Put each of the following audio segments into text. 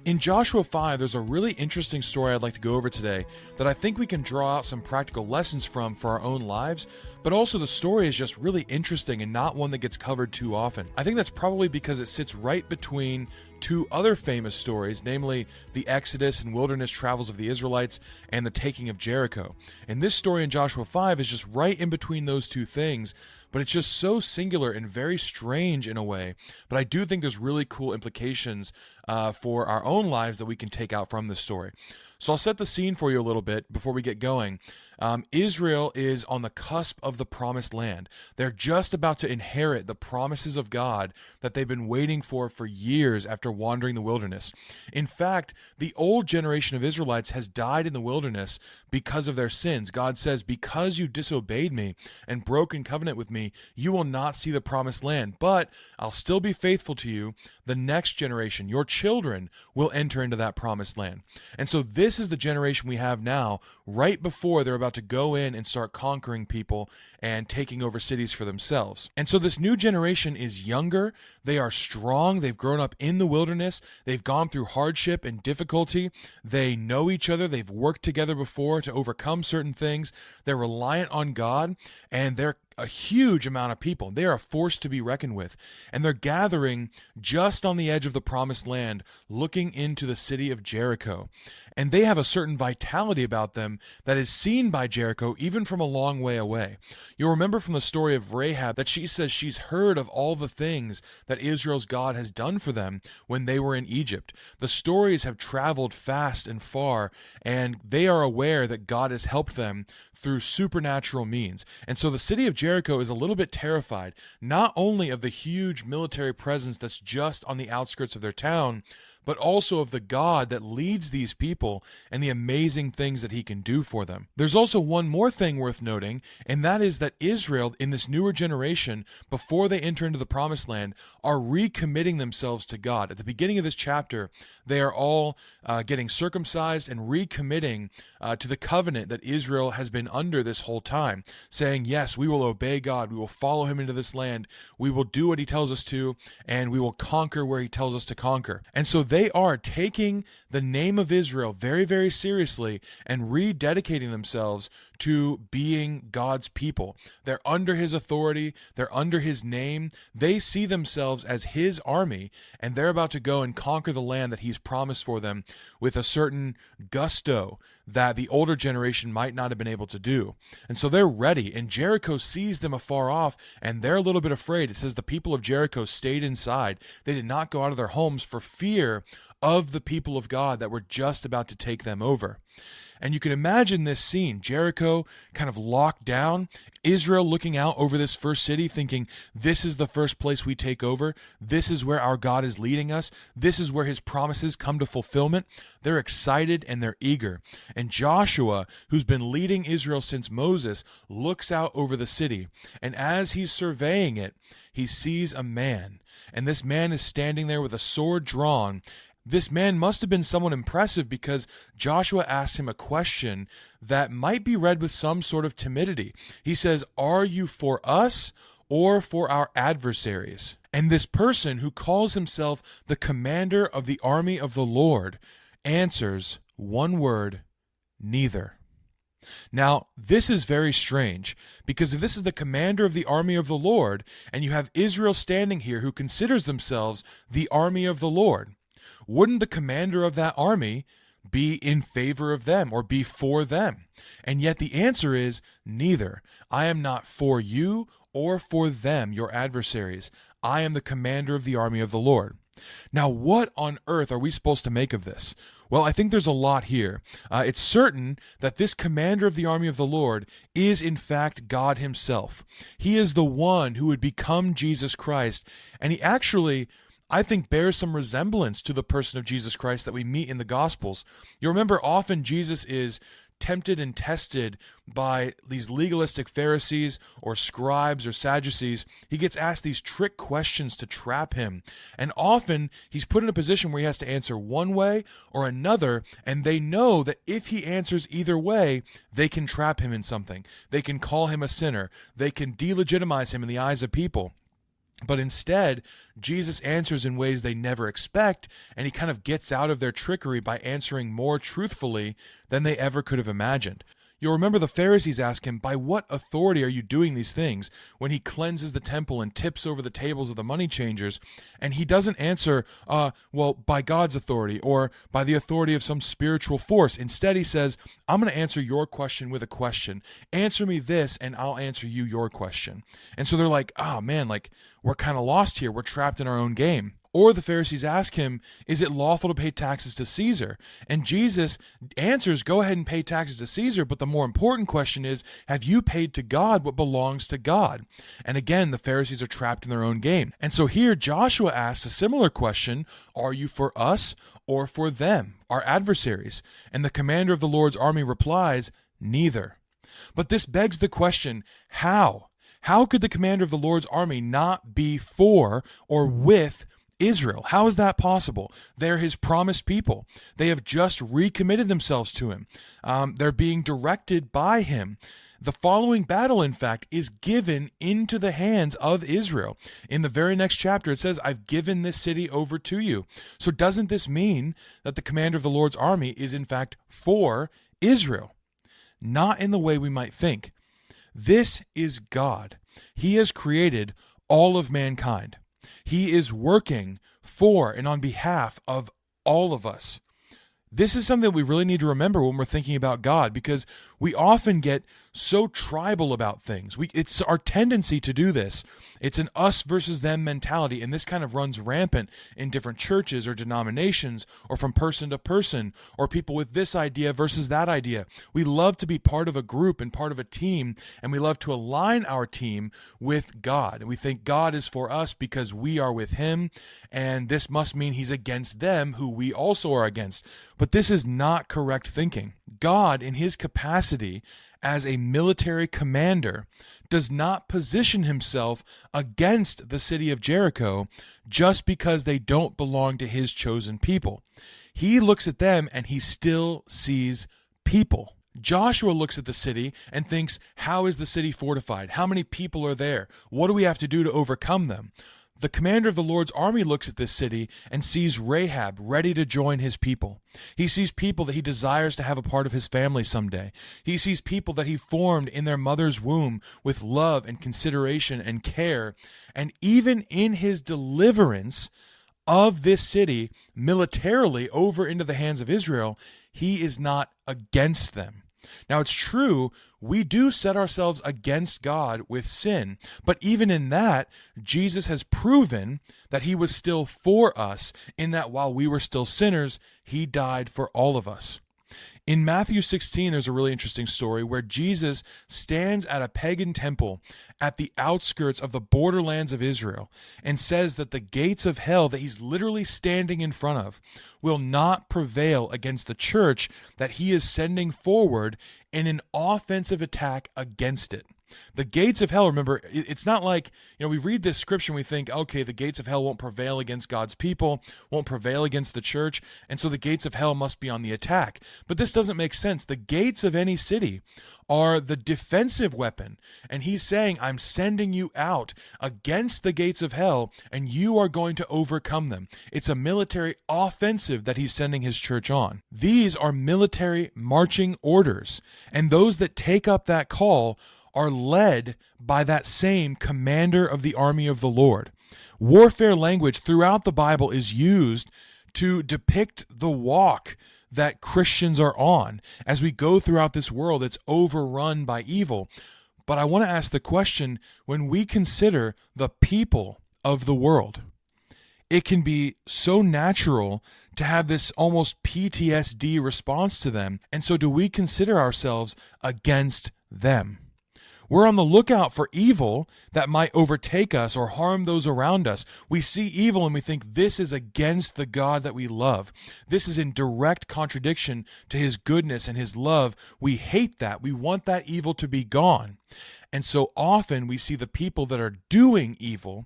In Joshua 5, there's a really interesting story I'd like to go over today that I think we can draw out some practical lessons from for our own lives, but also the story is just really interesting and not one that gets covered too often. I think that's probably because it sits right between two other famous stories, namely the Exodus and wilderness travels of the Israelites and the taking of Jericho. And this story in Joshua 5 is just right in between those two things, but it's just so singular and very strange in a way. But I do think there's really cool implications for our own lives that we can take out from this story. So I'll set the scene for you a little bit before we get going. Israel is on the cusp of the promised land. They're just about to inherit the promises of God that they've been waiting for years after wandering the wilderness. In fact, the old generation of Israelites has died in the wilderness because of their sins. God says, because you disobeyed me and broken covenant with me, you will not see the promised land, but I'll still be faithful to you. The next generation, your children, will enter into that promised land. And so this is the generation we have now, right before they're about to go in and start conquering people and taking over cities for themselves. And so this new generation is younger, they are strong, they've grown up in the wilderness, they've gone through hardship and difficulty, they know each other, they've worked together before to overcome certain things, they're reliant on God, and they're a huge amount of people. They are a force to be reckoned with. And they're gathering just on the edge of the promised land, looking into the city of Jericho. And they have a certain vitality about them that is seen by Jericho even from a long way away. You'll remember from the story of Rahab that she says she's heard of all the things that Israel's God has done for them when they were in Egypt. The stories have traveled fast and far, and they are aware that God has helped them through supernatural means. And so the city of Jericho is a little bit terrified, not only of the huge military presence that's just on the outskirts of their town, but also of the God that leads these people and the amazing things that he can do for them. There's also one more thing worth noting, and that is that Israel, in this newer generation, before they enter into the promised land, are recommitting themselves to God. At the beginning of this chapter, they are all getting circumcised and recommitting to the covenant that Israel has been under this whole time, saying, yes, we will obey God, we will follow him into this land, we will do what he tells us to, and we will conquer where he tells us to conquer. And so they are taking the name of Israel very, very seriously and rededicating themselves to being God's people. They're under his authority, they're under his name, they see themselves as his army, and they're about to go and conquer the land that he's promised for them with a certain gusto that the older generation might not have been able to do. And so they're ready, and Jericho sees them afar off, and they're a little bit afraid. It says the people of Jericho stayed inside. They did not go out of their homes for fear of the people of God that were just about to take them over. And you can imagine this scene, Jericho kind of locked down, Israel looking out over this first city thinking, this is the first place we take over, this is where our God is leading us, this is where his promises come to fulfillment. They're excited and they're eager. And Joshua, who's been leading Israel since Moses, looks out over the city. And as he's surveying it, he sees a man. And this man is standing there with a sword drawn. This man must have been someone impressive because Joshua asks him a question that might be read with some sort of timidity. He says, are you for us or for our adversaries? And this person who calls himself the commander of the army of the Lord answers one word, neither. Now, this is very strange, because if this is the commander of the army of the Lord, and you have Israel standing here who considers themselves the army of the Lord, wouldn't the commander of that army be in favor of them or be for them? And yet the answer is neither. I am not for you or for them, your adversaries. I am the commander of the army of the Lord. Now, what on earth are we supposed to make of this? Well, I think there's a lot here. It's certain that this commander of the army of the Lord is in fact God himself. He is the one who would become Jesus Christ, and he actually, I think, bears some resemblance to the person of Jesus Christ that we meet in the Gospels. You remember often Jesus is tempted and tested by these legalistic Pharisees or scribes or Sadducees. He gets asked these trick questions to trap him. And often he's put in a position where he has to answer one way or another, and they know that if he answers either way, they can trap him in something. They can call him a sinner. They can delegitimize him in the eyes of people. But instead, Jesus answers in ways they never expect, and he kind of gets out of their trickery by answering more truthfully than they ever could have imagined. You'll remember the Pharisees ask him, "By what authority are you doing these things?" when he cleanses the temple and tips over the tables of the money changers. And he doesn't answer, well, by God's authority or by the authority of some spiritual force. Instead, he says, "I'm going to answer your question with a question. Answer me this, and I'll answer you your question." And so they're like, "Oh man, like we're kind of lost here. We're trapped in our own game." Or the Pharisees ask him, "Is it lawful to pay taxes to Caesar?" And Jesus answers, "Go ahead and pay taxes to Caesar, but the more important question is, have you paid to God what belongs to God?" And again, the Pharisees are trapped in their own game. And so here Joshua asks a similar question, "Are you for us or for them, our adversaries?" And the commander of the Lord's army replies, "Neither." But this begs the question, how? How could the commander of the Lord's army not be for or with Israel? How is that possible? They're his promised people. They have just recommitted themselves to him. They're being directed by him. The following battle, in fact, is given into the hands of Israel. In the very next chapter, it says, "I've given this city over to you." So doesn't this mean that the commander of the Lord's army is, in fact, for Israel? Not in the way we might think. This is God. He has created all of mankind. He is working for and on behalf of all of us. This is something that we really need to remember when we're thinking about God, because we often get so tribal about things. It's our tendency to do this. It's an us versus them mentality, and this kind of runs rampant in different churches or denominations, or from person to person, or people with this idea versus that idea. We love to be part of a group and part of a team, and we love to align our team with God. And we think God is for us because we are with him, and this must mean he's against them, who we also are against. But this is not correct thinking. God, in his capacity as a military commander, does not position himself against the city of Jericho just because they don't belong to his chosen people. He looks at them and he still sees people. Joshua looks at the city and thinks, how is the city fortified? How many people are there? What do we have to do to overcome them? The commander of the Lord's army looks at this city and sees Rahab ready to join his people. He sees people that he desires to have a part of his family someday. He sees people that he formed in their mother's womb with love and consideration and care. And even in his deliverance of this city militarily over into the hands of Israel, he is not against them. Now, it's true, we do set ourselves against God with sin, but even in that, Jesus has proven that he was still for us, in that while we were still sinners, he died for all of us. In Matthew 16, there's a really interesting story where Jesus stands at a pagan temple at the outskirts of the borderlands of Israel and says that the gates of hell that he's literally standing in front of will not prevail against the church that he is sending forward in an offensive attack against it. The gates of hell, remember, it's not like, we read this scripture and we think, okay, the gates of hell won't prevail against God's people, won't prevail against the church, and so the gates of hell must be on the attack. But this doesn't make sense. The gates of any city are the defensive weapon, and he's saying, I'm sending you out against the gates of hell, and you are going to overcome them. It's a military offensive that he's sending his church on. These are military marching orders, and those that take up that call are led by that same commander of the army of the Lord. Warfare language throughout the Bible is used to depict the walk that Christians are on. As we go throughout this world, it's overrun by evil. But I want to ask the question, when we consider the people of the world, it can be so natural to have this almost PTSD response to them. And so do we consider ourselves against them? We're on the lookout for evil that might overtake us or harm those around us. We see evil and we think this is against the God that we love. This is in direct contradiction to his goodness and his love. We hate that. We want that evil to be gone. And so often we see the people that are doing evil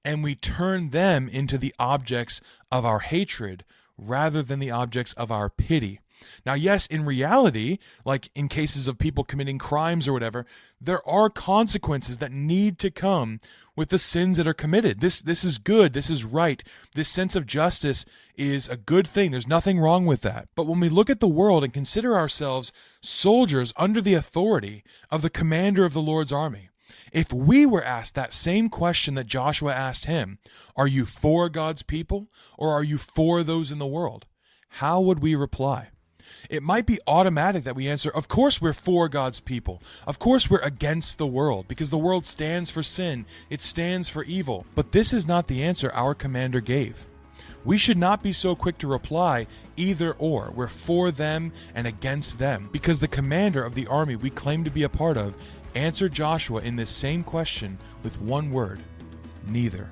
and we turn them into the objects of our hatred rather than the objects of our pity. Now, yes, in reality, like in cases of people committing crimes or whatever, there are consequences that need to come with the sins that are committed. This is good. This is right. This sense of justice is a good thing. There's nothing wrong with that. But when we look at the world and consider ourselves soldiers under the authority of the commander of the Lord's army, if we were asked that same question that Joshua asked him, are you for God's people or are you for those in the world? How would we reply? It might be automatic that we answer, of course we're for God's people. Of course we're against the world, because the world stands for sin. It stands for evil. But this is not the answer our commander gave. We should not be so quick to reply either or. We're for them and against them, because the commander of the army we claim to be a part of answered Joshua in this same question with one word: neither.